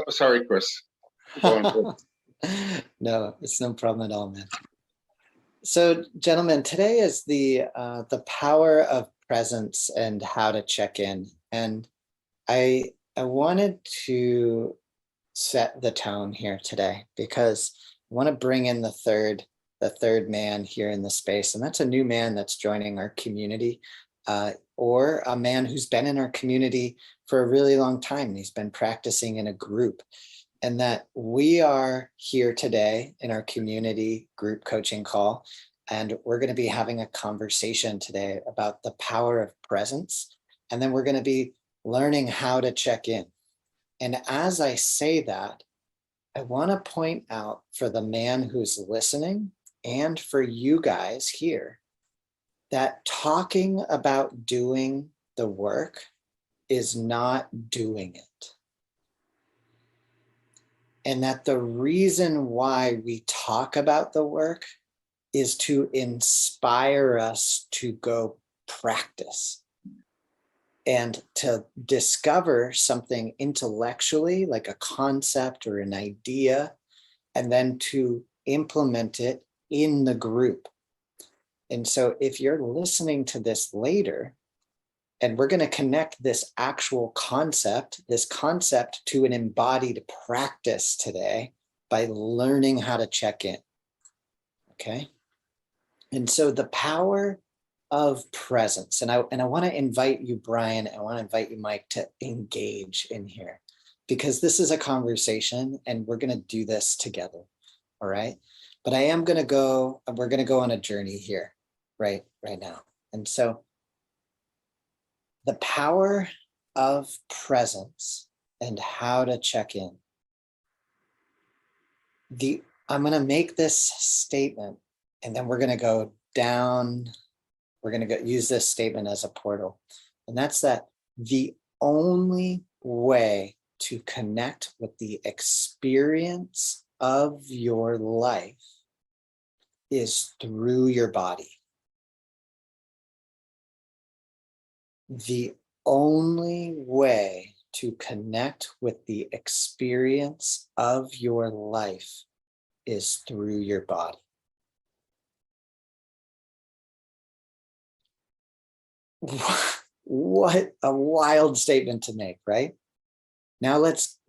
Sorry, Chris. Go on, please. No, it's no problem at all, man. So, gentlemen, today is the power of presence and how to check in. And I wanted to set the tone here today because I want to bring in the third man here in the space, and that's a new man that's joining our community, or a man who's been in our community for a really long time. He's been practicing in a group, and that we are here today in our community group coaching call, and we're going to be having a conversation today about the power of presence, and then we're going to be learning how to check in. And as I say that, I want to point out for the man who's listening and for you guys here that talking about doing the work is not doing it. And that the reason why we talk about the work is to inspire us to go practice and to discover something intellectually, like a concept or an idea, and then to implement it in the group. And so if you're listening to this later, and we're going to connect this actual concept, to an embodied practice today by learning how to check in. Okay. And so the power of presence, and I want to invite you, Brian, I want to invite you, Mike, to engage in here, because this is a conversation and we're going to do this together. All right. But we're going to go on a journey here right now. And so the power of presence and how to check in. I'm going to make this statement, and then we're going to go down. We're going to use this statement as a portal. And that's that the only way to connect with the experience of your life is through your body. The only way to connect with the experience of your life is through your body. What a wild statement to make, right? Now let's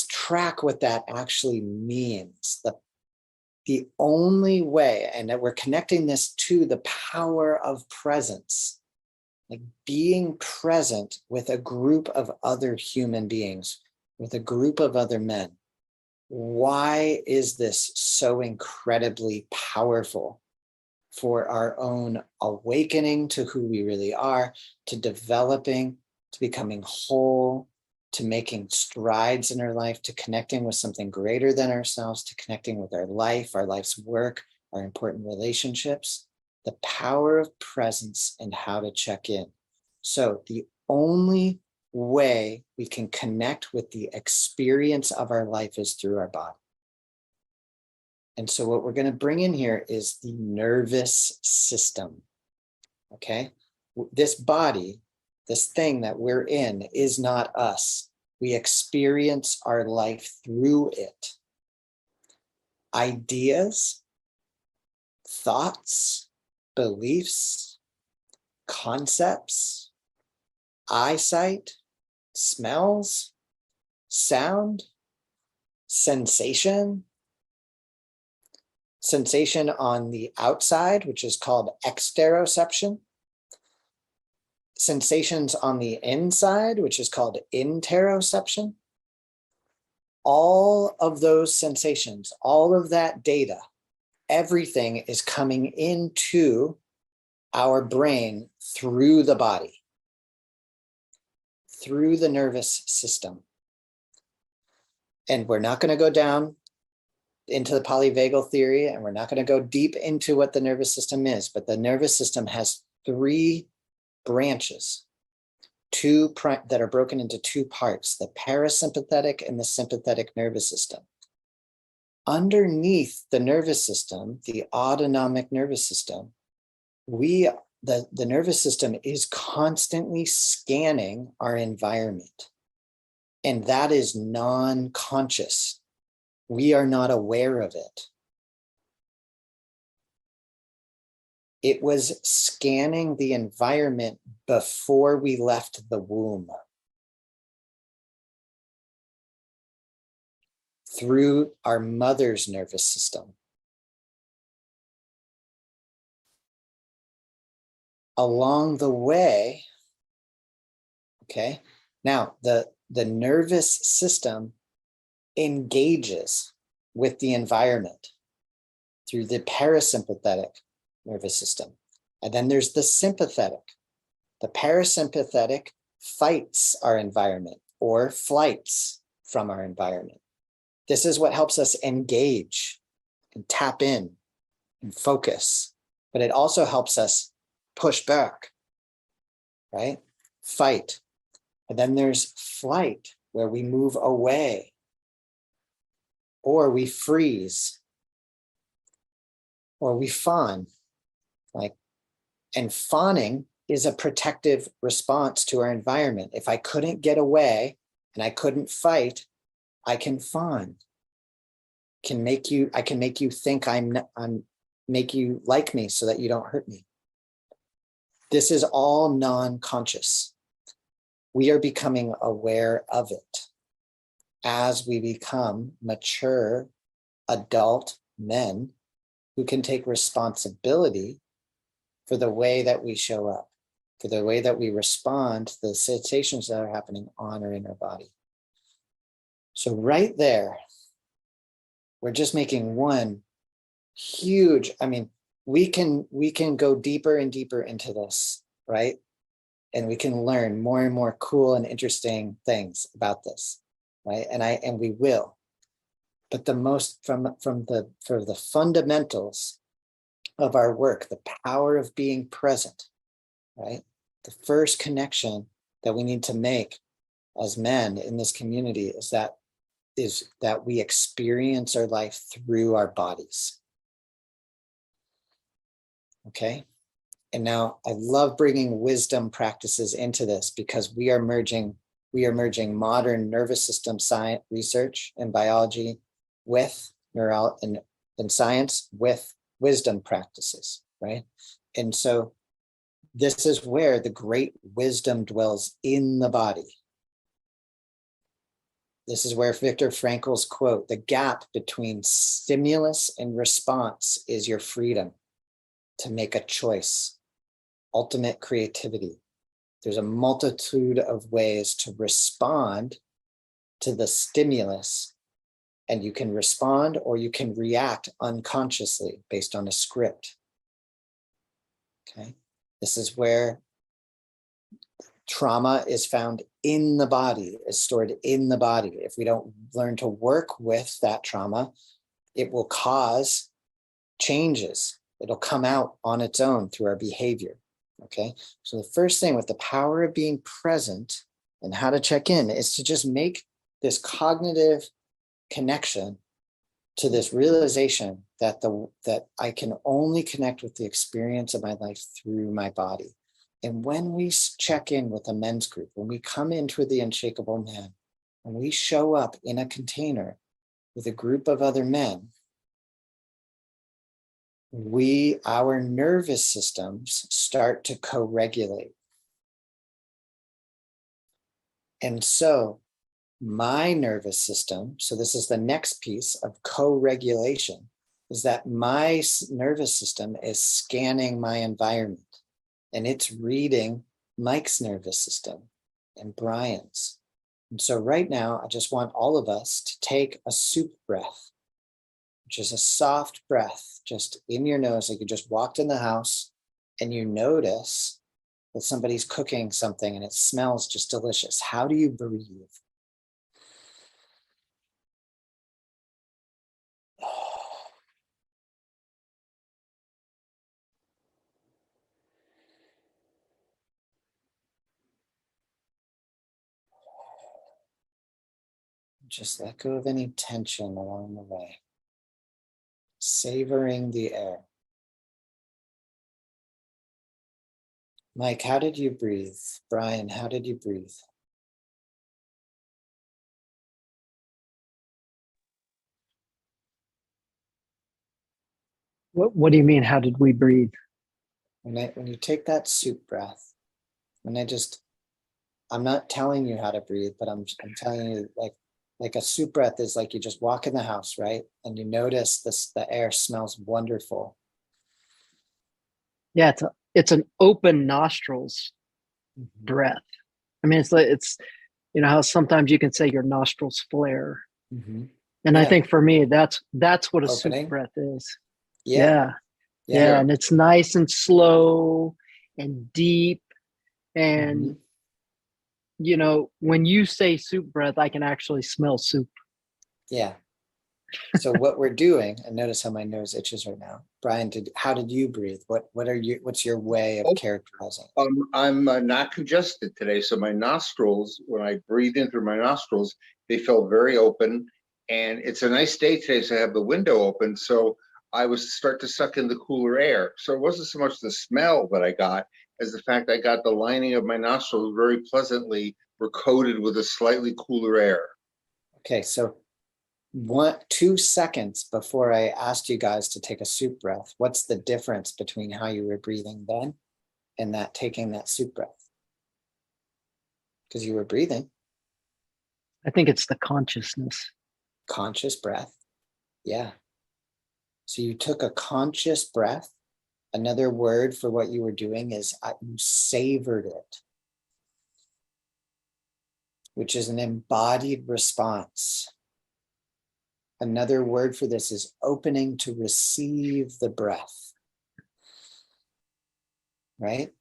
track what that actually means. The only way, and that we're connecting this to the power of presence, like being present with a group of other human beings, with a group of other men. Why is this so incredibly powerful for our own awakening to who we really are, to developing, to becoming whole, to making strides in our life, to connecting with something greater than ourselves, to connecting with our life's work, our important relationships? The power of presence and how to check in. So the only way we can connect with the experience of our life is through our body. And so what we're going to bring in here is the nervous system. Okay? This body, this thing that we're in, is not us. We experience our life through it. Ideas, thoughts, beliefs, concepts, eyesight, smells, sound, sensation on the outside, which is called exteroception, sensations on the inside, which is called interoception. All of those sensations, all of that data, everything is coming into our brain through the body, through the nervous system. And we're not going to go down into the polyvagal theory, and we're not going to go deep into what the nervous system is, but the nervous system has three branches, that are broken into two parts, the parasympathetic and the sympathetic nervous system. Underneath the nervous system, the autonomic nervous system, the nervous system is constantly scanning our environment. And that is non-conscious. We are not aware of it. It was scanning the environment before we left the womb, through our mother's nervous system. Along the way, okay, now the nervous system engages with the environment through the parasympathetic nervous system. And then there's the sympathetic. The parasympathetic fights our environment or flights from our environment. This is what helps us engage and tap in and focus, but it also helps us push back, right? Fight. And then there's flight, where we move away or we freeze or we fawn. And fawning is a protective response to our environment. If I couldn't get away and I couldn't fight, I can fawn. I can make you think make you like me so that you don't hurt me. This is all non-conscious. We are becoming aware of it as we become mature adult men who can take responsibility for the way that we show up, for the way that we respond to the sensations that are happening on or in our body. So right there, we're just making one huge, I mean, we can go deeper and deeper into this, right? And we can learn more and more cool and interesting things about this, right? And we will. But the most for the fundamentals of our work, the power of being present, right? The first connection that we need to make as men in this community is that we experience our life through our bodies. Okay. And now I love bringing wisdom practices into this, because we are merging modern nervous system science research and biology with and science with wisdom practices, right? And so this is where the great wisdom dwells, in the body. This is where Viktor Frankl's quote, "The gap between stimulus and response is your freedom to make a choice, ultimate creativity." There's a multitude of ways to respond to the stimulus, and you can respond or you can react unconsciously based on a script. Okay, this is where trauma is found in the body, is stored in the body. If we don't learn to work with that trauma, it will cause changes. It'll come out on its own through our behavior. Okay, so the first thing with the power of being present and how to check in is to just make this cognitive connection to this realization that that I can only connect with the experience of my life through my body. And when we check in with a men's group, when we come into the Unshakable Man, when we show up in a container with a group of other men, our nervous systems start to co-regulate. And so my nervous system, so this is the next piece of co-regulation, is that my nervous system is scanning my environment, and it's reading Mike's nervous system and Brian's. And so right now, I just want all of us to take a soup breath, which is a soft breath just in your nose, like you just walked in the house and you notice that somebody's cooking something and it smells just delicious. How do you breathe? Just let go of any tension along the way. Savoring the air. Mike, how did you breathe? Brian, how did you breathe? What do you mean? How did we breathe? When you take that soup breath, I'm not telling you how to breathe, but I'm telling you like a soup breath is like you just walk in the house, right? And you notice the air smells wonderful. Yeah, it's an open nostrils Mhm. breath. I mean, it's you know how sometimes you can say your nostrils flare, Mhm. and I Yeah. think for me that's what a soup Opening. breath is. Yeah. Yeah, Yeah. yeah, and it's nice and slow and deep, and Mhm. you know when you say soup breath, I can actually smell soup. Yeah. So what we're doing, and notice how my nose itches right now. Brian, how did you breathe? What's your way of Oh, characterizing? I'm not congested today, so my nostrils, when I breathe in through my nostrils, they felt very open. And it's a nice day today, so I have the window open. So I was start to suck in the cooler air. So it wasn't so much the smell that I got as the fact I got the lining of my nostrils very pleasantly were coated with a slightly cooler air. Okay, so 2 seconds before I asked you guys to take a soup breath, what's the difference between how you were breathing then and that taking that soup breath? Because you were breathing I think it's the consciousness. conscious breath. Yeah. So you took a conscious breath. Another word for what you were doing is you savored it, which is an embodied response. Another word for this is opening to receive the breath. Right?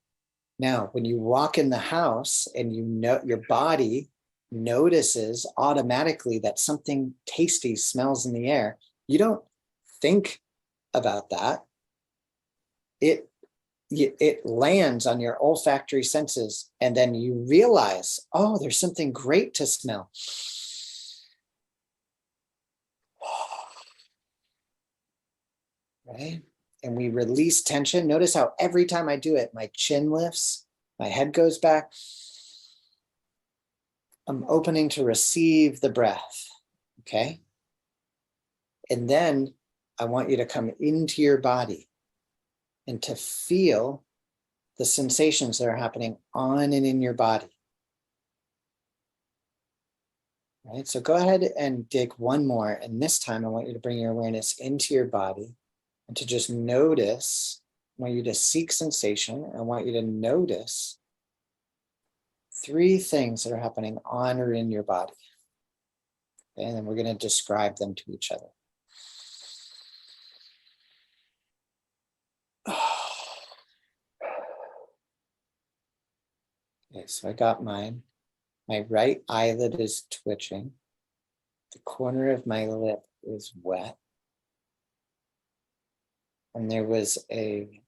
Now, when you walk in the house and you know your body notices automatically that something tasty smells in the air, you don't think about that. It lands on your olfactory senses, and then you realize, oh, there's something great to smell. Right? And we release tension. Notice how every time I do it, my chin lifts, my head goes back. I'm opening to receive the breath. Okay. And then I want you to come into your body and to feel the sensations that are happening on and in your body. Right. So go ahead and dig one more. And this time I want you to bring your awareness into your body and to just notice. I want you to seek sensation. I want you to notice 3 things that are happening on or in your body. Okay? And then we're going to describe them to each other. Okay, so I got mine. My right eyelid is twitching. The corner of my lip is wet. And there was a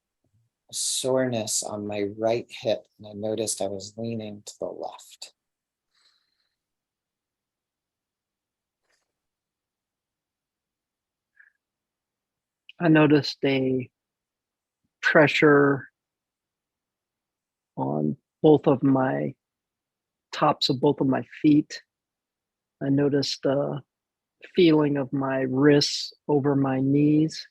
soreness on my right hip, and I noticed I was leaning to the left. I noticed a pressure on both of my tops of both of my feet. I noticed a feeling of my wrists over my knees,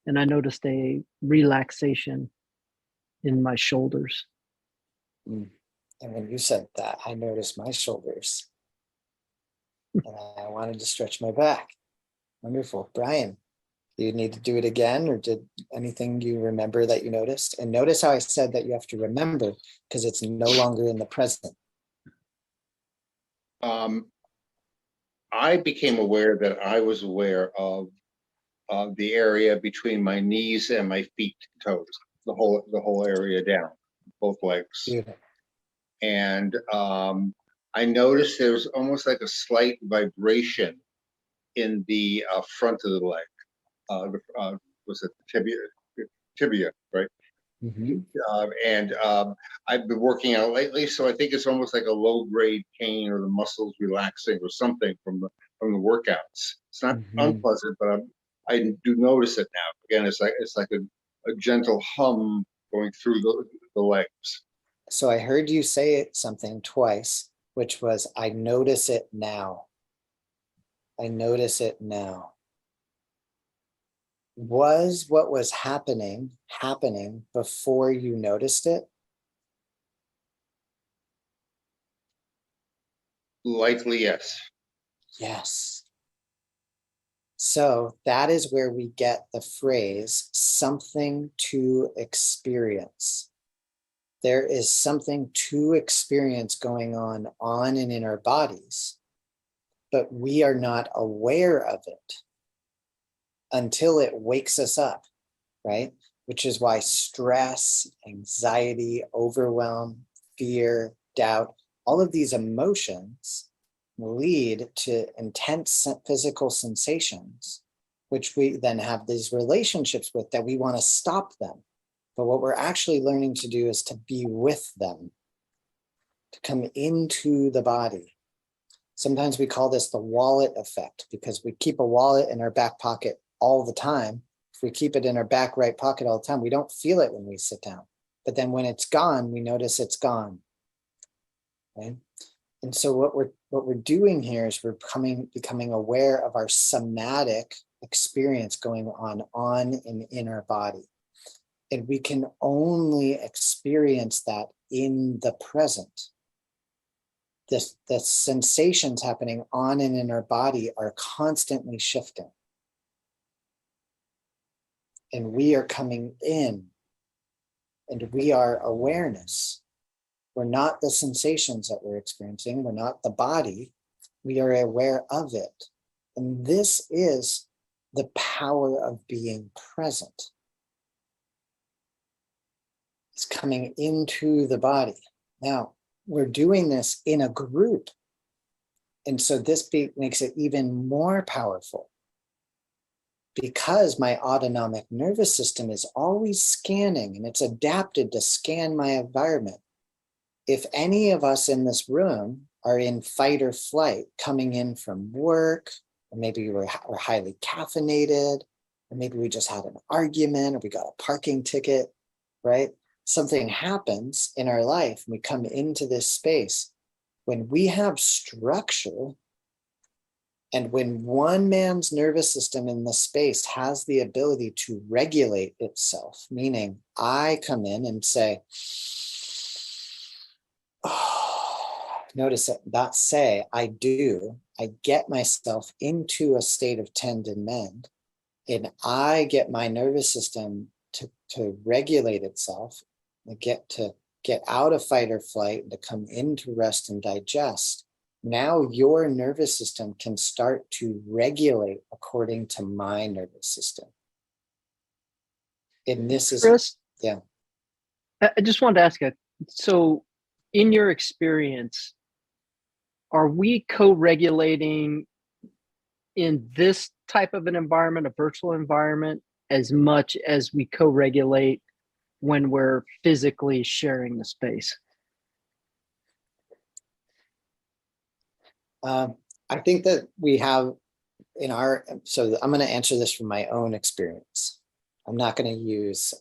and I noticed a relaxation in my shoulders. And when you said that, I noticed my shoulders and I wanted to stretch my back. Wonderful. Brian, do you need to do it again, or did anything you remember that you noticed? And notice how I said that you have to remember because it's no longer in the present. I became aware that I was aware of the area between my knees and my feet, toes, the whole area down, both legs. Beautiful. And I noticed there was almost like a slight vibration in the front of the leg. Was it tibia? Tibia, right? Mm-hmm. And I've been working out lately, so I think it's almost like a low-grade pain or the muscles relaxing or something from the workouts. It's not unpleasant, but I do notice it now. Again, it's like a gentle hum going through the legs. So I heard you say something twice, which was, I notice it now. I notice it now. Was what was happening before you noticed it? Likely, yes. Yes. So that is where we get the phrase something to experience. There is something to experience going on and in our bodies, but we are not aware of it until it wakes us up, right? Which is why stress, anxiety, overwhelm, fear, doubt, all of these emotions lead to intense physical sensations, which we then have these relationships with that we want to stop them. But what we're actually learning to do is to be with them, to come into the body. Sometimes we call this the wallet effect because we keep a wallet in our back pocket all the time. If we keep it in our back right pocket all the time, we don't feel it when we sit down. But then when it's gone, we notice it's gone. Right? And so what we're doing here is we're becoming aware of our somatic experience going on and in our body. And we can only experience that in the present. The sensations happening on and in our body are constantly shifting. And we are coming in, and we are awareness. We're not the sensations that we're experiencing. We're not the body. We are aware of it. And this is the power of being present. It's coming into the body. Now, we're doing this in a group. And so this makes it even more powerful because my autonomic nervous system is always scanning and it's adapted to scan my environment. If any of us in this room are in fight or flight coming in from work, or maybe we're highly caffeinated, or maybe we just had an argument or we got a parking ticket, right? Something happens in our life and we come into this space. When we have structure and when one man's nervous system in the space has the ability to regulate itself, meaning I come in and say, oh, notice it, not say, I do. I get myself into a state of tend and mend, and I get my nervous system to regulate itself, and get out of fight or flight, to come into rest and digest. Now your nervous system can start to regulate according to my nervous system. And this is, Chris, yeah. I just wanted to ask you, so in your experience, are we co-regulating in this type of an environment, a virtual environment, as much as we co-regulate when we're physically sharing the space? I think that we have so I'm going to answer this from my own experience. I'm not going to use,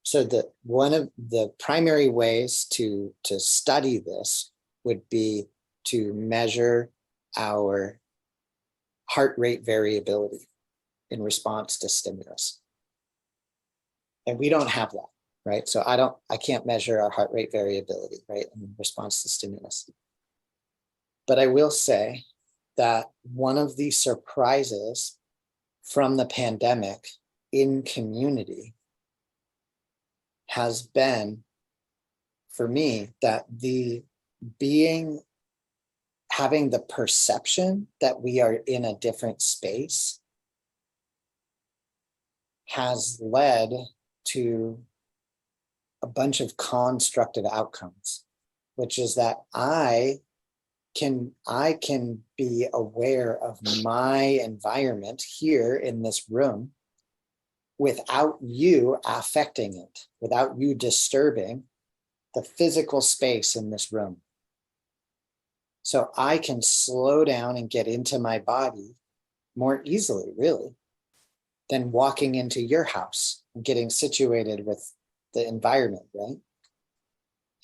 so one of the primary ways to study this would be to measure our heart rate variability in response to stimulus. And we don't have that, right? So I can't measure our heart rate variability, right, in response to stimulus. But I will say that one of the surprises from the pandemic in community has been, for me, that having the perception that we are in a different space has led to a bunch of constructive outcomes, which is that I can be aware of my environment here in this room without you affecting it, without you disturbing the physical space in this room. So I can slow down and get into my body more easily, really, than walking into your house and getting situated with the environment, right?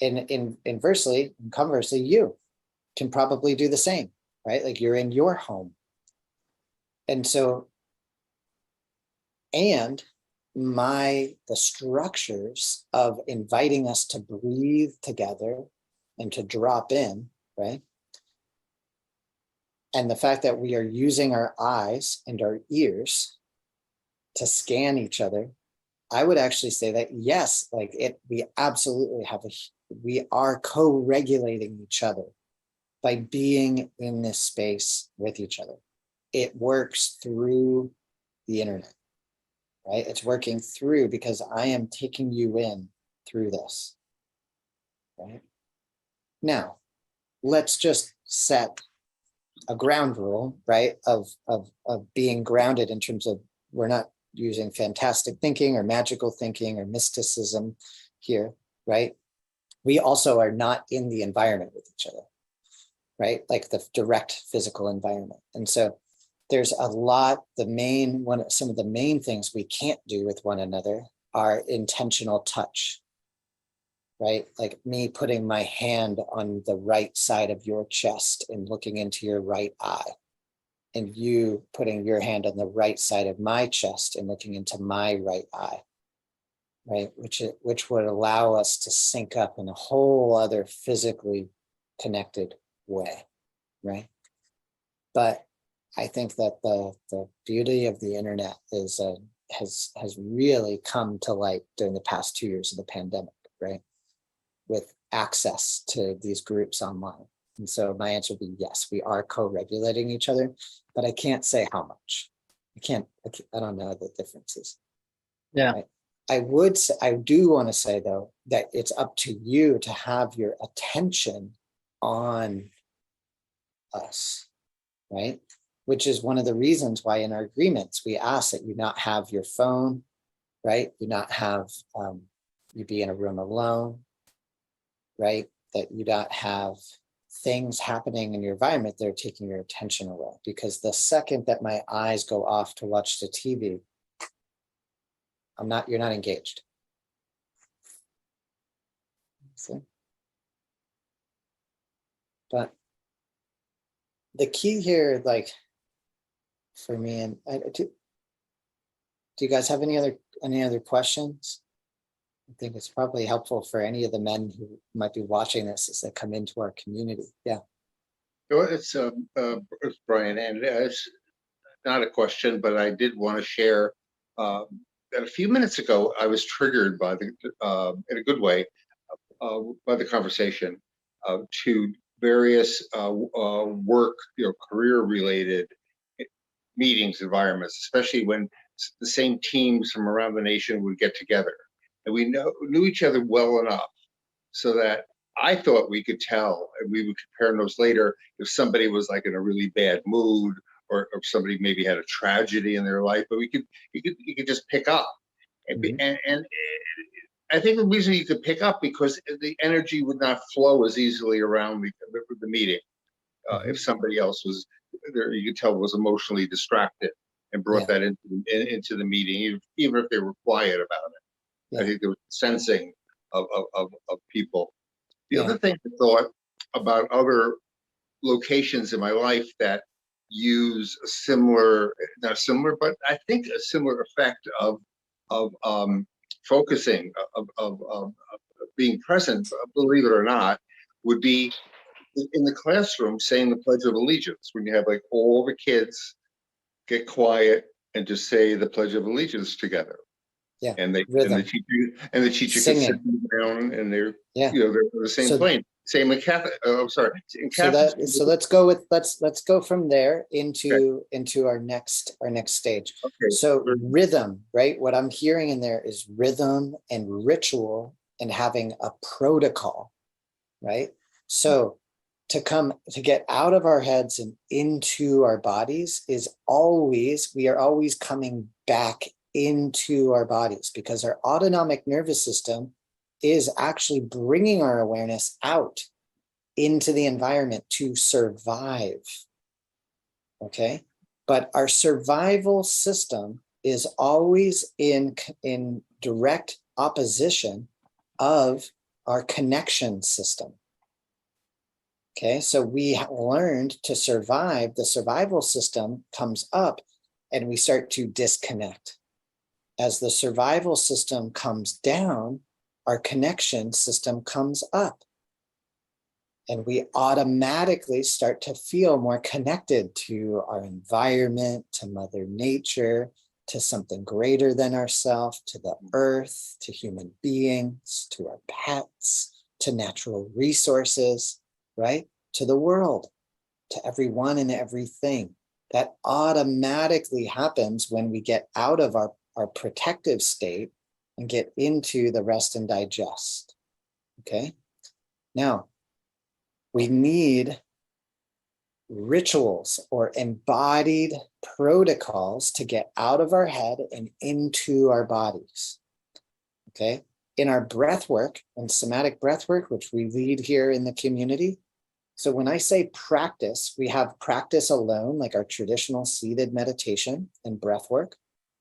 And conversely, you can probably do the same, right? Like you're in your home. And so and the structures of inviting us to breathe together and to drop in, right? And the fact that we are using our eyes and our ears to scan each other, I would actually say that yes, like we absolutely we are co-regulating each other by being in this space with each other. It works through the internet, right? It's working through because I am taking you in through this, right? Now, let's just set a ground rule, right? Of being grounded in terms of we're not using fantastic thinking or magical thinking or mysticism here, right? We also are not in the environment with each other, right? Like the direct physical environment. And so there's a lot, some of the main things we can't do with one another are intentional touch, right? Like me putting my hand on the right side of your chest and looking into your right eye, and you putting your hand on the right side of my chest and looking into my right eye, right? Which would allow us to sync up in a whole other physically connected way, right? But I think that the beauty of the internet is has really come to light during the past 2 years of the pandemic, right? With access to these groups online. And so my answer would be yes, we are co-regulating each other, but I can't say how much. I don't know the differences. Yeah. Right? I do want to say though, that it's up to you to have your attention on us, right? Which is one of the reasons why in our agreements, we ask that you not have your phone, right? You not have, you be in a room alone, right? That you not have things happening in your environment that are taking your attention away. Because the second that my eyes go off to watch the TV, you're not engaged. See? But the key here, like for me, and do you guys have any other questions? I think it's probably helpful for any of the men who might be watching this as they come into our community. Yeah. It's Brian, and it's not a question, but I did want to share that a few minutes ago I was triggered by in a good way, by the conversation to various work, career-related meetings, environments, especially when the same teams from around the nation would get together, and we knew each other well enough so that I thought we could tell, and we would compare notes later if somebody was like in a really bad mood, or somebody maybe had a tragedy in their life, but you could just pick up, and I think the reason you could pick up because the energy would not flow as easily around the meeting. If somebody else was there, you could tell was emotionally distracted and brought that into the meeting, even if they were quiet about it. I think there was sensing of people. The other thing I thought about other locations in my life that use a similar, not similar, but I think a similar effect of focusing, of being present, believe it or not, would be in the classroom saying the Pledge of Allegiance, when you have like all the kids get quiet and just say the Pledge of Allegiance together. Yeah. And the teacher can sit them down, and they're they're on the same plane. Same in Catholic. I'm sorry. So let's go from there into our next stage. Okay. So rhythm, right? What I'm hearing in there is rhythm and ritual and having a protocol, right? So to get out of our heads and into our bodies we are always coming back into our bodies, because our autonomic nervous system is actually bringing our awareness out into the environment to survive. Okay. But our survival system is always in direct opposition of our connection system. Okay. So we learned to survive. The survival system comes up and we start to disconnect. as the survival system comes down, our connection system comes up. And we automatically start to feel more connected to our environment, to Mother Nature, to something greater than ourselves, to the earth, to human beings, to our pets, to natural resources, right? To the world, to everyone and everything. That automatically happens when we get out of our protective state and get into the rest and digest. Okay? Now, we need rituals or embodied protocols to get out of our head and into our bodies. Okay? In our breath work and somatic breath work, which we lead here in the community. So when I say practice, we have practice alone, like our traditional seated meditation and breath work.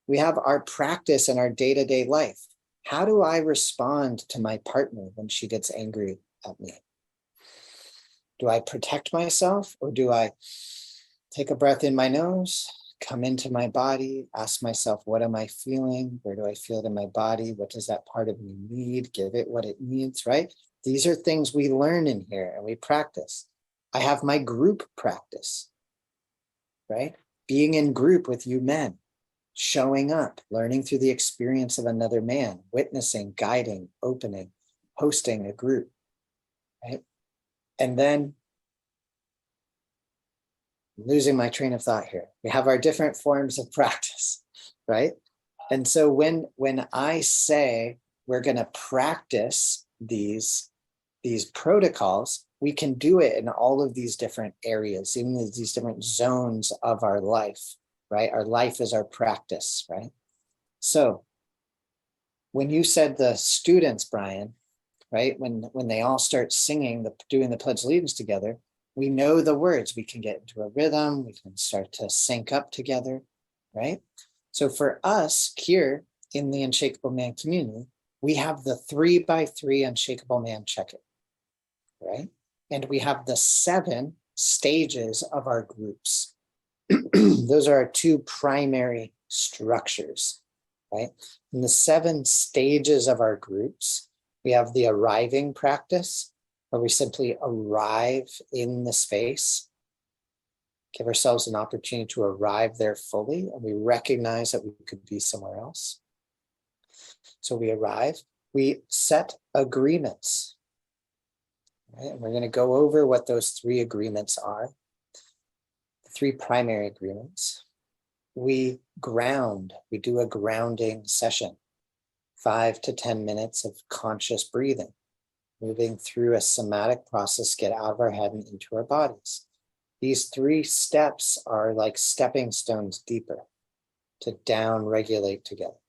We have our practice in our day-to-day life. How do I respond to my partner when she gets angry at me? Do I protect myself, or do I take a breath in my nose, come into my body, ask myself, what am I feeling? Where do I feel it in my body? What does that part of me need? Give it what it needs, right? These are things we learn in here and we practice. I have my group practice, right? Being in group with you men, showing up, learning through the experience of another man, witnessing, guiding, opening, hosting a group, right? And then, losing my train of thought here. We have our different forms of practice, right? And so when I say we're going to practice these protocols, we can do it in all of these different areas, even these different zones of our life, right? Our life is our practice, right? So when you said the students, Brian, right? When they all start singing, doing the Pledge of Allegiance together, we know the words, we can get into a rhythm, we can start to sync up together, right? So for us here in the Unshakable Man community, we have the 3x3 Unshakable Man check-in, right? And we have the 7 stages of our groups. Those are our 2 primary structures, right? In the 7 stages of our groups, we have the arriving practice, where we simply arrive in the space, give ourselves an opportunity to arrive there fully, and we recognize that we could be somewhere else. So we arrive, we set agreements, right? And we're going to go over what those 3 agreements are, the 3 primary agreements. We ground, we do a grounding session, 5 to 10 minutes of conscious breathing, moving through a somatic process, get out of our head and into our bodies. These 3 steps are like stepping stones deeper to down regulate together.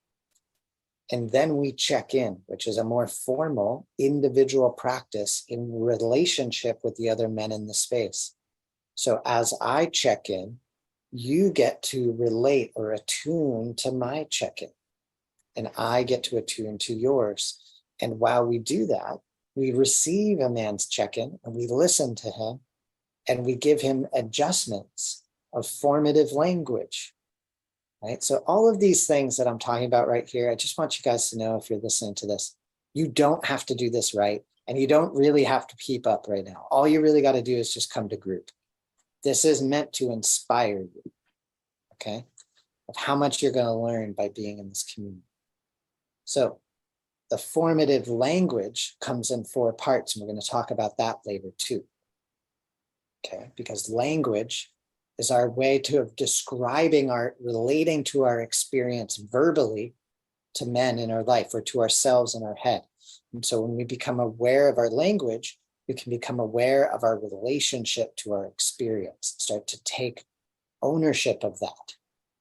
And then we check in, which is a more formal individual practice in relationship with the other men in the space. So as I check in, you get to relate or attune to my check-in, and I get to attune to yours. And while we do that, we receive a man's check-in and we listen to him and we give him adjustments of formative language, right? So all of these things that I'm talking about right here, I just want you guys to know, if you're listening to this, you don't have to do this right. And you don't really have to keep up right now. All you really got to do is just come to group. This is meant to inspire you, okay? Of how much you're going to learn by being in this community. So the formative language comes in 4 parts, and we're going to talk about that later too. Okay, because language is our way of describing relating to our experience verbally to men in our life, or to ourselves in our head. And so when we become aware of our language, we can become aware of our relationship to our experience, start to take ownership of that.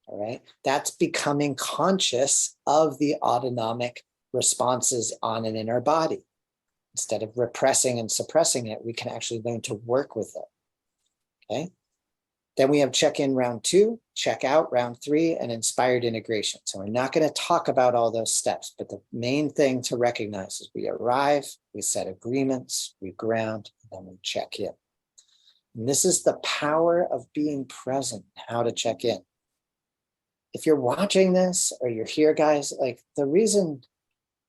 All right, that's becoming conscious of the autonomic responses on and in our body. Instead of repressing and suppressing it, we can actually learn to work with it. Okay. Then we have check-in round 2, check-out round 3, and inspired integration. So we're not going to talk about all those steps, but the main thing to recognize is we arrive, we set agreements, we ground, and then we check in. And this is the power of being present, how to check in. if you're watching this or you're here, guys, like the reason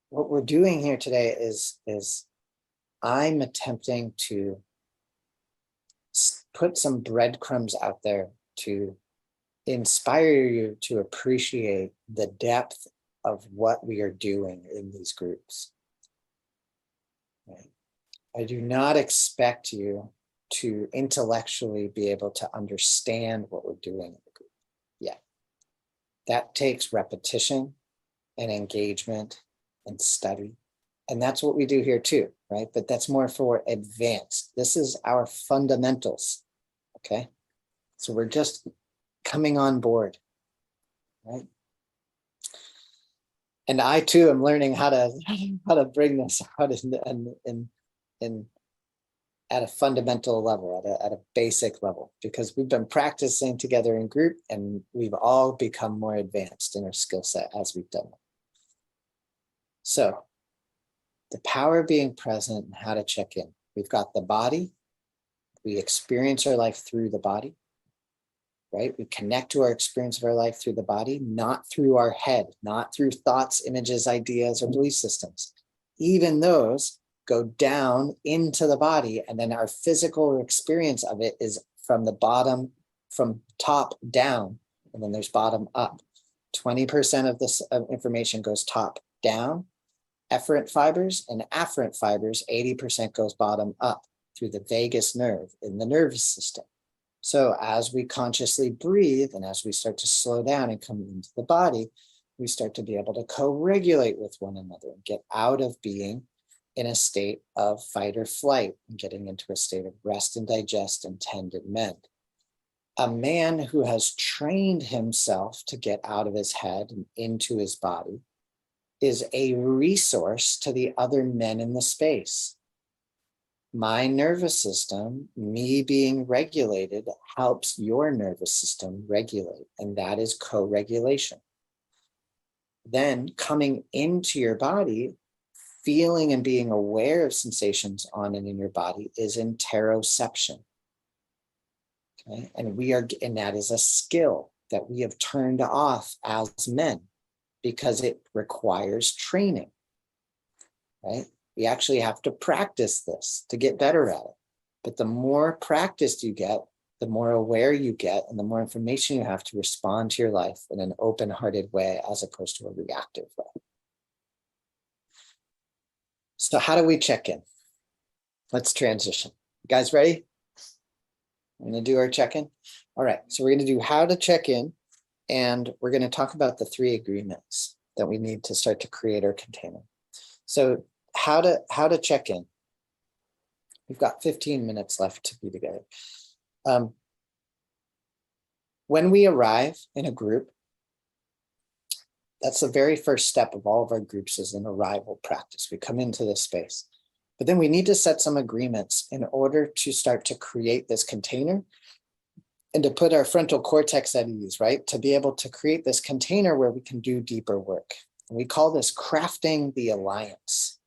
what we're doing here today is I'm attempting to put some breadcrumbs out there to inspire you to appreciate the depth of what we are doing in these groups. Right? I do not expect you to intellectually be able to understand what we're doing in the group. Yeah. That takes repetition and engagement and study. And that's what we do here too, right? But that's more for advanced. This is our fundamentals, okay? So we're just coming on board, right? And I too am learning how to bring this out in at a fundamental level, at a basic level, because we've been practicing together in group and we've all become more advanced in our skill set as we've done it. So the power of being present and how to check in. We've got the body. We experience our life through the body, right? We connect to our experience of our life through the body, not through our head, not through thoughts, images, ideas, or belief systems. Even those go down into the body, and then our physical experience of it is from the bottom, from top down, and then there's bottom up. 20% of this information goes top down, efferent fibers, and afferent fibers, 80% goes bottom up through the vagus nerve in the nervous system. So as we consciously breathe and as we start to slow down and come into the body, we start to be able to co-regulate with one another and get out of being in a state of fight or flight and getting into a state of rest and digest and tend and mend. A man who has trained himself to get out of his head and into his body is a resource to the other men in the space. My nervous system, me being regulated, helps your nervous system regulate, and that is co-regulation. Then coming into your body, feeling and being aware of sensations on and in your body is interoception. Okay, and that is a skill that we have turned off as men because it requires training, right? We actually have to practice this to get better at it. But the more practiced you get, the more aware you get, and the more information you have to respond to your life in an open-hearted way as opposed to a reactive way. So how do we check in? Let's transition. You guys ready? We're going to do our check-in. All right, so we're going to do how to check in, and we're going to talk about the 3 agreements that we need to start to create our container. So how to check in. We've got 15 minutes left to be together. When we arrive in a group, that's the very first step of all of our groups, is an arrival practice. We come into this space, but then we need to set some agreements in order to start to create this container and to put our frontal cortex at ease, right? To be able to create this container where we can do deeper work. And we call this crafting the alliance.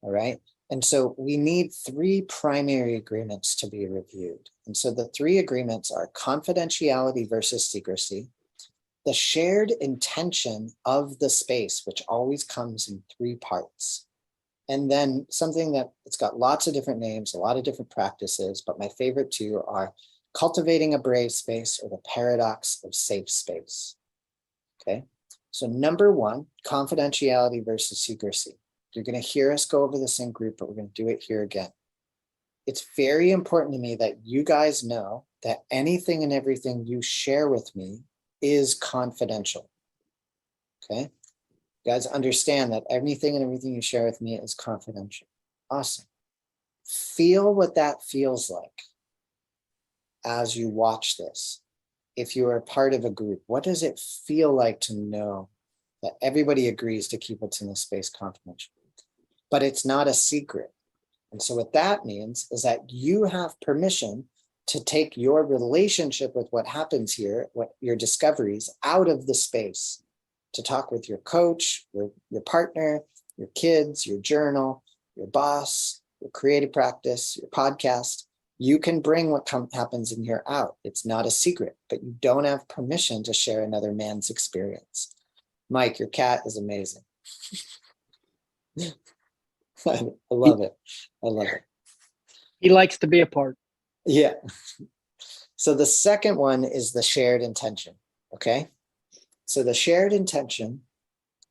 All right. And so we need 3 primary agreements to be reviewed. And so the 3 agreements are confidentiality versus secrecy, the shared intention of the space, which always comes in 3 parts. And then something that it's got lots of different names, a lot of different practices, but my favorite 2 are cultivating a brave space or the paradox of safe space. Okay. So number 1, confidentiality versus secrecy. You're going to hear us go over this in group, but we're going to do it here again. It's very important to me that you guys know that anything and everything you share with me is confidential. Okay? You guys understand that anything and everything you share with me is confidential. Awesome. Feel what that feels like as you watch this. If you are part of a group, what does it feel like to know that everybody agrees to keep what's in the space confidential? But it's not a secret. And so what that means is that you have permission to take your relationship with what happens here, what your discoveries, out of the space, to talk with your coach, your partner, your kids, your journal, your boss, your creative practice, your podcast, You can bring what happens in here out. It's not a secret, but you don't have permission to share another man's experience. Mike, your cat is amazing. I love it. I love it. He likes to be a part. Yeah. So the second one is the shared intention. Okay. So the shared intention,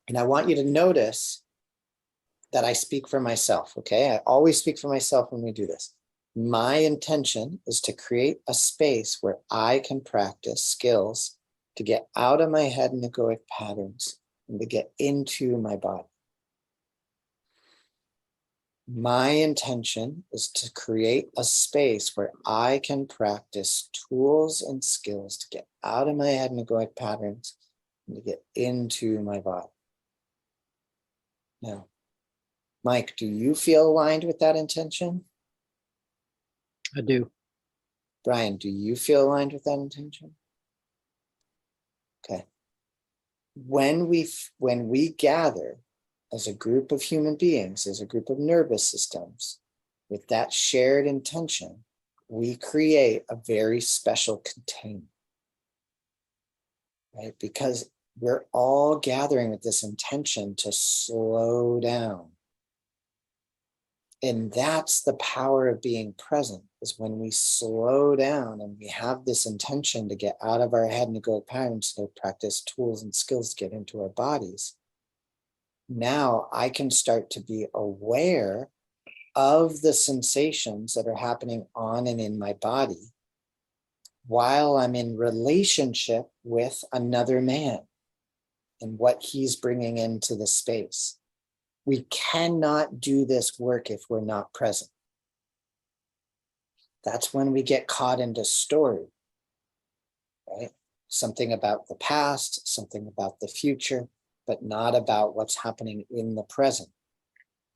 and I want you to notice that I speak for myself. Okay. I always speak for myself when we do this. My intention is to create a space where I can practice skills to get out of my head and egoic patterns and to get into my body. My intention is to create a space where I can practice tools and skills to get out of my head and egoic patterns and to get into my body. Now, Mike, do you feel aligned with that intention? I do. Brian, do you feel aligned with that intention? Okay. When we gather as a group of human beings, as a group of nervous systems, with that shared intention, we create a very special container, right? Because we're all gathering with this intention to slow down. And that's the power of being present, is when we slow down and we have this intention to get out of our head and go patterns to practice tools and skills to get into our bodies. Now I can start to be aware of the sensations that are happening on and in my body while I'm in relationship with another man and what he's bringing into the space. We cannot do this work if we're not present. That's when we get caught into story, right? Something about the past, something about the future, but not about what's happening in the present.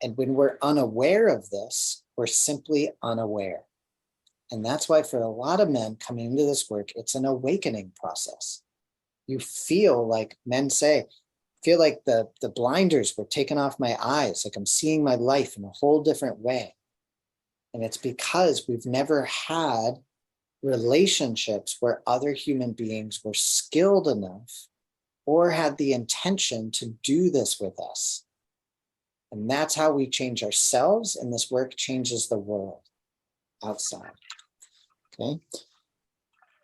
And when we're unaware of this, we're simply unaware. And that's why for a lot of men coming into this work, it's an awakening process. You feel like, men say, feel like the blinders were taken off my eyes, like I'm seeing my life in a whole different way. And it's because we've never had relationships where other human beings were skilled enough or had the intention to do this with us. And that's how we change ourselves, and this work changes the world outside. Okay.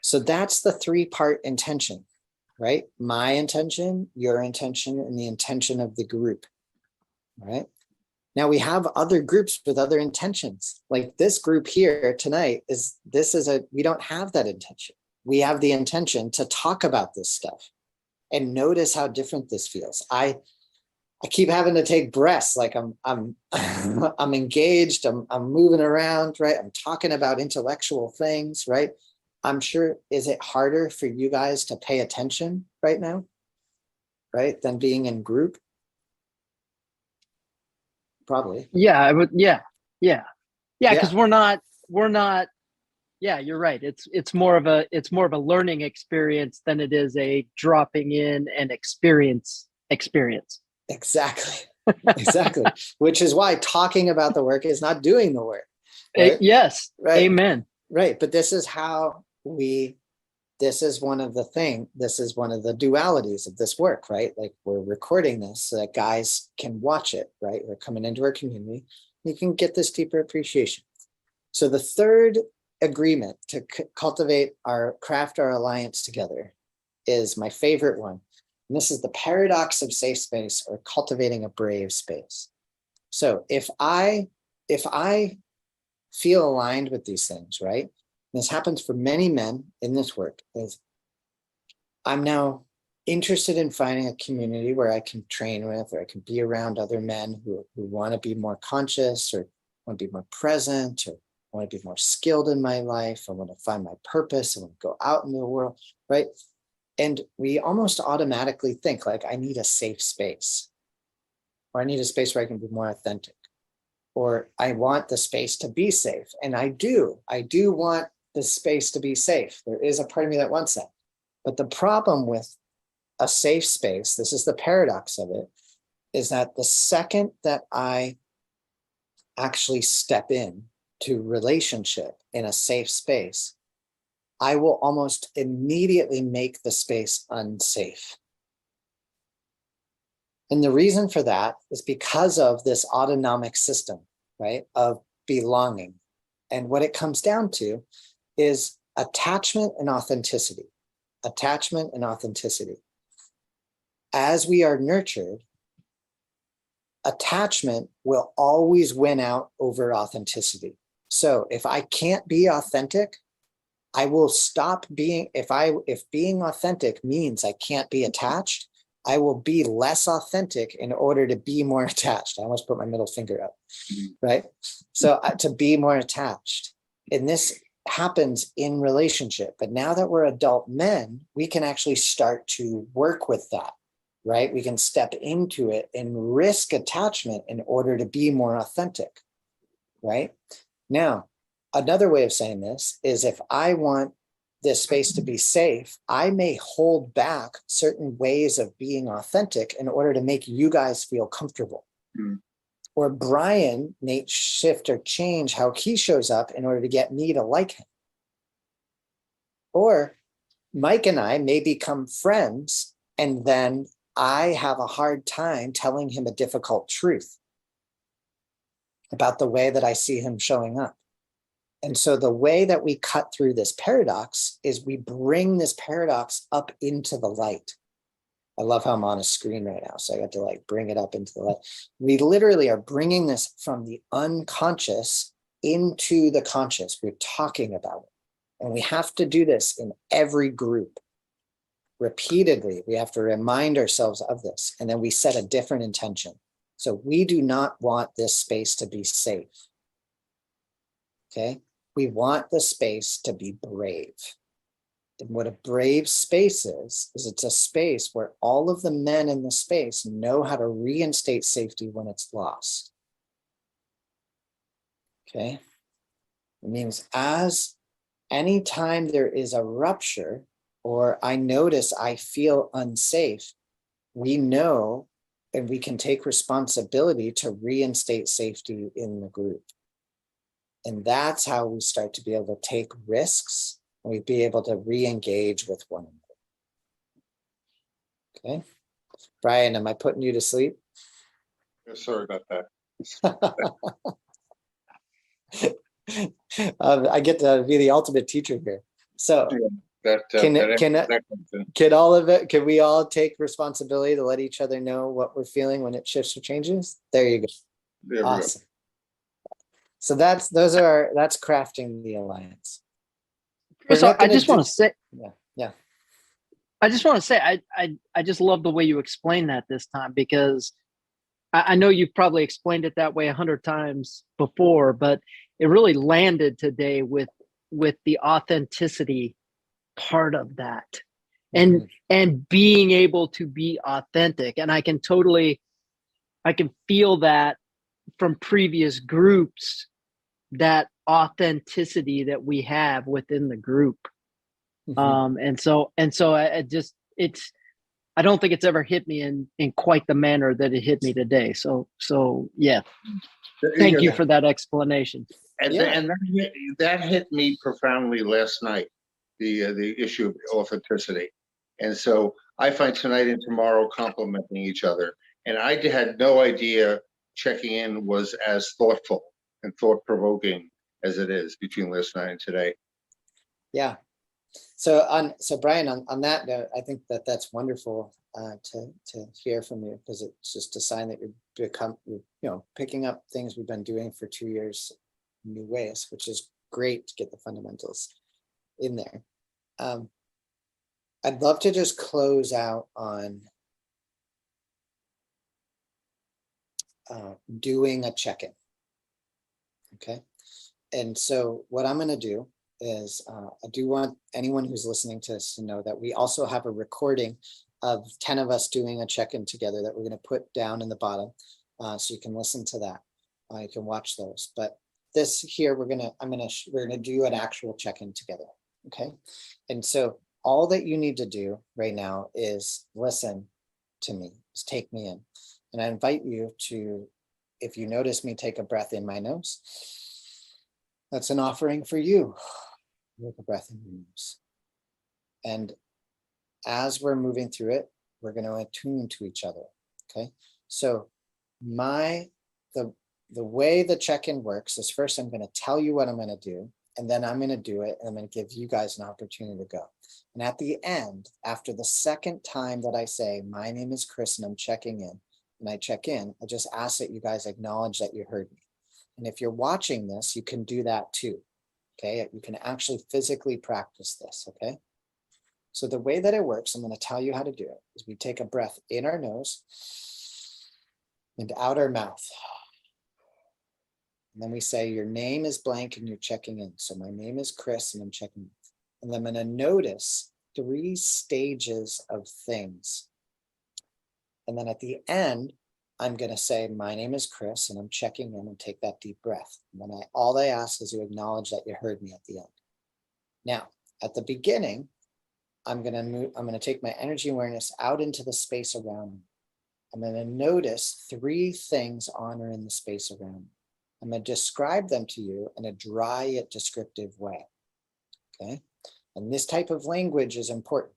So that's the 3-part intention, right? My intention, your intention, and the intention of the group. Right. Now we have other groups with other intentions. Like this group here tonight we don't have that intention. We have the intention to talk about this stuff and notice how different this feels. I keep having to take breaths, like I'm I'm engaged, I'm moving around, right? I'm talking about intellectual things, right? I'm sure, is it harder for you guys to pay attention right now, right, than being in group? Probably. Yeah, I would. Yeah. Because we're not. Yeah, you're right. It's more of a learning experience than it is a dropping in and experience. Exactly. Exactly. Which is why talking about the work is not doing the work. Right? Yes. Right. Amen. Right. But this is one of the dualities of this work, right? Like we're recording this so that guys can watch it, right? We're coming into our community. You can get this deeper appreciation. So the third agreement to craft our alliance together is my favorite one. And this is the paradox of safe space, or cultivating a brave space. So if I feel aligned with these things, right? This happens for many men in this work, is I'm now interested in finding a community where I can train with, or I can be around other men who want to be more conscious, or want to be more present, or want to be more skilled in my life. I want to find my purpose. I want to go out in the world, right? And we almost automatically think like, I need a safe space, or I need a space where I can be more authentic, or I want the space to be safe. And I do want the space to be safe. There is a part of me that wants that. But the problem with a safe space, this is the paradox of it, is that the second that I actually step in to relationship in a safe space, I will almost immediately make the space unsafe. And the reason for that is because of this autonomic system, right, of belonging. And what it comes down to is attachment and authenticity. Attachment and authenticity. As we are nurtured, attachment will always win out over authenticity. So if I can't be authentic, I will stop being, if being authentic means I can't be attached, I will be less authentic in order to be more attached. I almost put my middle finger up, right? So to be more attached. And this happens in relationship. But now that we're adult men, we can actually start to work with that, right? We can step into it and risk attachment in order to be more authentic, right? Now, another way of saying this is if I want this space to be safe, I may hold back certain ways of being authentic in order to make you guys feel comfortable. Mm. Or Brian may shift or change how he shows up in order to get me to like him. Or Mike and I may become friends, and then I have a hard time telling him a difficult truth about the way that I see him showing up. And so the way that we cut through this paradox is we bring this paradox up into the light. I love how I'm on a screen right now, so I got to like bring it up into the light. We literally are bringing this from the unconscious into the conscious. We're talking about it. And we have to do this in every group. Repeatedly, we have to remind ourselves of this. And then we set a different intention. So we do not want this space to be safe. Okay? We want the space to be brave. And what a brave space is it's a space where all of the men in the space know how to reinstate safety when it's lost. Okay? It means as anytime there is a rupture or I notice I feel unsafe, we know and we can take responsibility to reinstate safety in the group. And that's how we start to be able to take risks and we'd be able to re-engage with one another. Okay. Brian, am I putting you to sleep? Sorry about that. I get to be the ultimate teacher here. So Can can all of it, can we all take responsibility to let each other know what we're feeling when it shifts or changes? There you go. There we Awesome. So that's crafting the alliance. We're So not I gonna just do- want to say, yeah. I just want to say, I just love the way you explained that this time, because I know you've probably explained it that way 100 times before, but it really landed today with the authenticity part of that, and being able to be authentic. And I can feel that from previous groups, that authenticity that we have within the group. And so I don't think it's ever hit me in quite the manner that it hit me today. So yeah, thank you for that explanation. And, and that hit me profoundly last night, the issue of authenticity. And so I find tonight and tomorrow complementing each other. And I had no idea checking in was as thoughtful and thought-provoking as it is between last night and today. Yeah. So Brian, on that note, I think that's wonderful to hear from you, because it's just a sign that you're picking up things we've been doing for 2 years, new ways, which is great to get the fundamentals in there. I'd love to just close out on doing a check-in. Okay. And so what I'm going to do is I do want anyone who's listening to us to know that we also have a recording of 10 of us doing a check-in together that we're going to put down in the bottom, so you can listen to that. You can watch those. But this here, we're gonna do an actual check-in together. Okay. And so all that you need to do right now is listen to me, just take me in. And I invite you to, if you notice me, take a breath in my nose That's an offering for you. Take a breath in your nose. And as we're moving through it, we're going to attune to each other. Okay. So the way the check-in works is first I'm going to tell you what I'm going to do, and then I'm going to do it, and I'm going to give you guys an opportunity to go. And at the end, after the second time that I say, my name is Chris and I'm checking in, and I check in, I just ask that you guys acknowledge that you heard me. And if you're watching this, you can do that too. Okay, you can actually physically practice this. Okay. So the way that it works, I'm going to tell you how to do it, is we take a breath in our nose and out our mouth. And then we say, your name is blank and you're checking in. So my name is Chris and I'm checking in. And I'm going to notice 3 stages of things. And then at the end, I'm going to say, my name is Chris and I'm checking in, and take that deep breath. And then all I ask is you acknowledge that you heard me at the end. Now, at the beginning, I'm going to take my energy awareness out into the space around me. I'm going to notice 3 things on or in the space around me. I'm going to describe them to you in a dry yet descriptive way. Okay. And this type of language is important.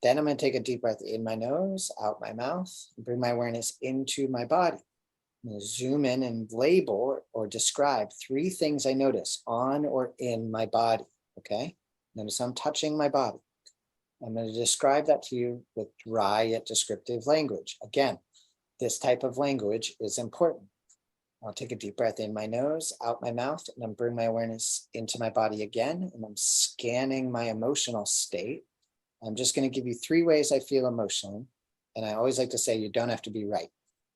Then I'm going to take a deep breath in my nose, out my mouth, and bring my awareness into my body. I'm going to zoom in and label or describe 3 things I notice on or in my body. Okay. Notice I'm touching my body. I'm going to describe that to you with dry yet descriptive language. Again, this type of language is important. I'll take a deep breath in my nose, out my mouth, and I'm bring my awareness into my body again. And I'm scanning my emotional state. I'm just going to give you 3 ways I feel emotionally. And I always like to say, you don't have to be right.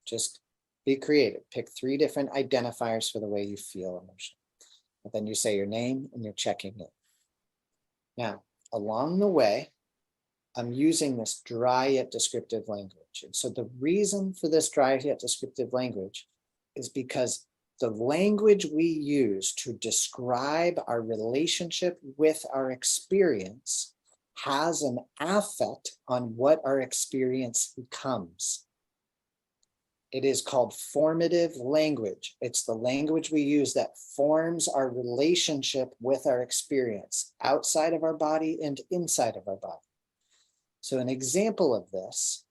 Just be creative. Pick 3 different identifiers for the way you feel emotionally. And then you say your name and you're checking in. Now, along the way, I'm using this dry yet descriptive language. And so the reason for this dry yet descriptive language is because the language we use to describe our relationship with our experience has an affect on what our experience becomes. It is called formative language. It's the language we use that forms our relationship with our experience outside of our body and inside of our body. So an example of this,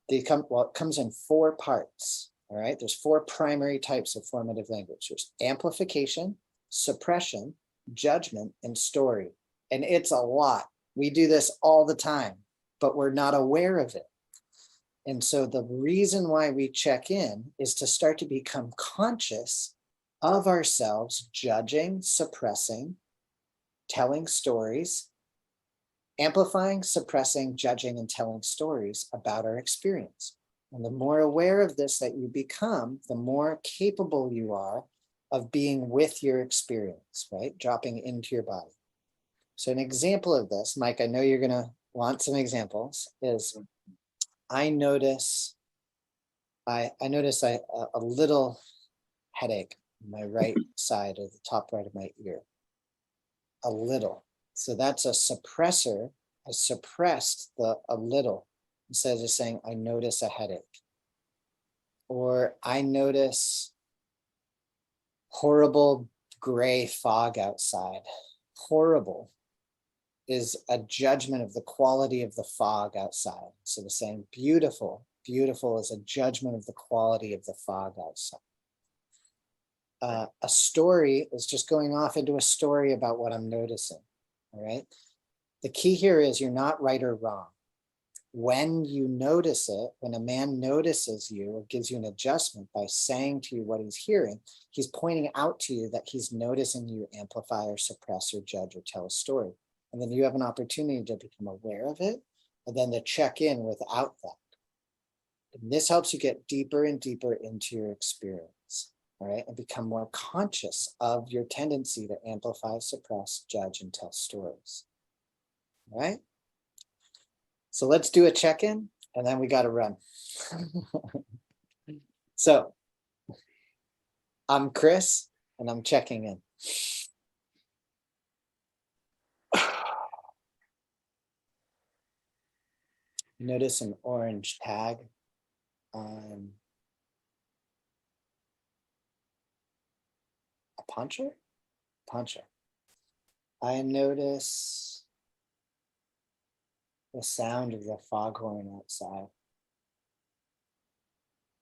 it comes in 4 parts. All right, there's 4 primary types of formative language. There's amplification, suppression, judgment, and story. And it's a lot. We do this all the time, but we're not aware of it. And so the reason why we check in is to start to become conscious of ourselves judging, suppressing, telling stories, amplifying, suppressing, judging, and telling stories about our experience. And the more aware of this that you become, the more capable you are of being with your experience, right? Dropping into your body. So an example of this, Mike, I know you're going to want some examples, is I notice a little headache on my right side of the top right of my ear. A little. So that's a suppressor. I suppressed a little instead of just saying, I notice a headache. Or I notice horrible gray fog outside. Horrible is a judgment of the quality of the fog outside. So the saying beautiful, beautiful is a judgment of the quality of the fog outside. A story is just going off into a story about what I'm noticing. All right. The key here is you're not right or wrong. When you notice it, when a man notices you or gives you an adjustment by saying to you what he's hearing, he's pointing out to you that he's noticing you amplify or suppress or judge or tell a story. And then you have an opportunity to become aware of it and then to check in without that. And this helps you get deeper and deeper into your experience, all right, and become more conscious of your tendency to amplify, suppress, judge, and tell stories. All right. So let's do a check-in and then we got to run. So I'm Chris and I'm checking in. Notice an orange tag on a puncher. acupuncture. I notice the sound of the foghorn outside.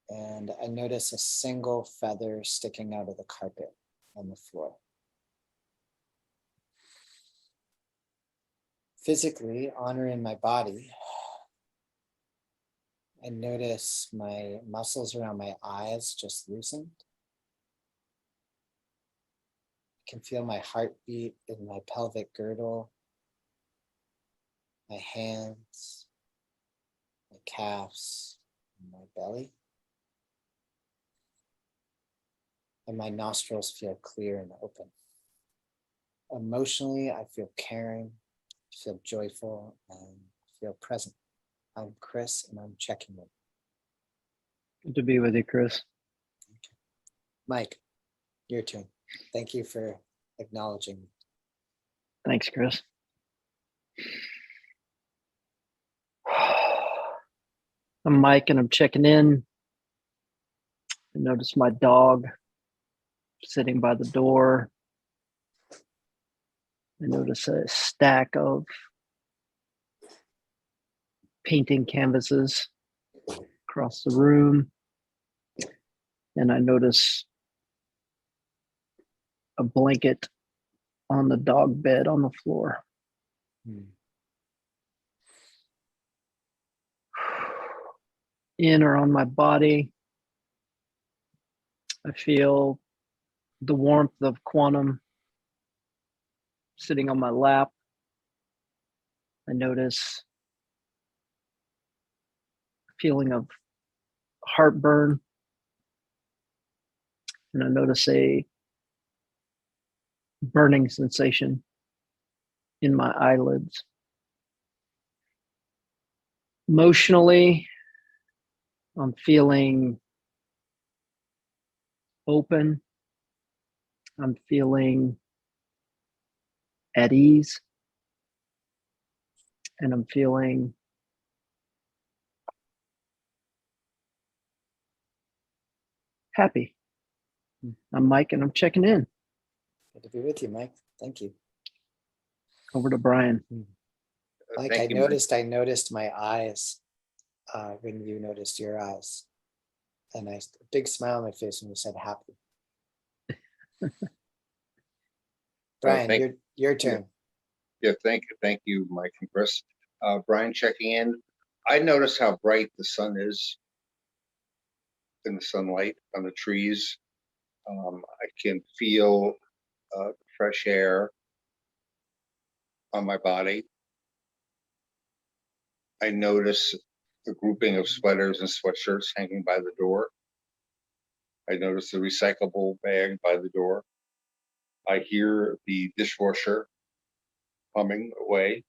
And I notice a single feather sticking out of the carpet on the floor. Physically, honoring my body, I notice my muscles around my eyes just loosened. I can feel my heartbeat in my pelvic girdle, my hands, my calves, and my belly. And my nostrils feel clear and open. Emotionally, I feel caring, I feel joyful, and feel present. I'm Chris, and I'm checking in. Good to be with you, Chris. Mike, your turn. Thank you for acknowledging me. Thanks, Chris. I'm Mike, and I'm checking in. I notice my dog sitting by the door. I notice a stack of painting canvases across the room. And I notice a blanket on the dog bed on the floor. In or on my body, I feel the warmth of Quantum sitting on my lap. I notice a feeling of heartburn. And I notice a burning sensation in my eyelids. Emotionally, I'm feeling open. I'm feeling at ease. And I'm feeling happy. I'm Mike, and I'm checking in. Good to be with you, Mike. Thank you. Over to Brian. Mike, Thank I you, Mike. noticed my eyes when you noticed your eyes. And a big smile on my face when you said happy. Brian, your turn. Yeah, thank you, Mike and Chris. Brian checking in. I notice how bright the sun is in the sunlight on the trees. I can feel fresh air on my body. I notice a grouping of sweaters and sweatshirts hanging by the door. I notice the recyclable bag by the door. I hear the dishwasher humming away.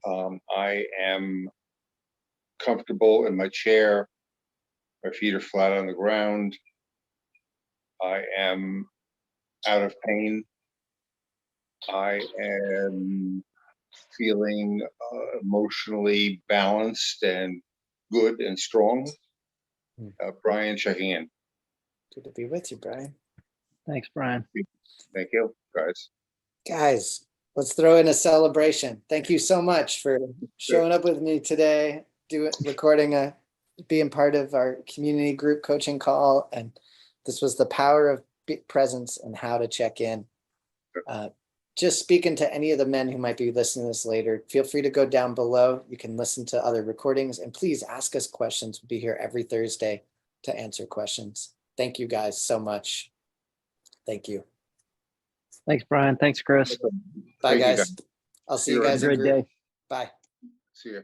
I am comfortable in my chair. My feet are flat on the ground. I am out of pain. I am feeling emotionally balanced and good and strong. Brian checking in. Good to be with you, Brian. Thanks, Brian. Thank you, guys. Guys, let's throw in a celebration. Thank you so much for showing up with me today, being part of our community group coaching call. And this was the power of presence and how to check in. Just speaking to any of the men who might be listening to this later, feel free to go down below. You can listen to other recordings, and please ask us questions. We'll be here every Thursday to answer questions. Thank you guys so much. Thank you. Thanks, Brian. Thanks, Chris. Bye, Thank you, guys. I'll see you Have a guys in great group. day. Bye. See you.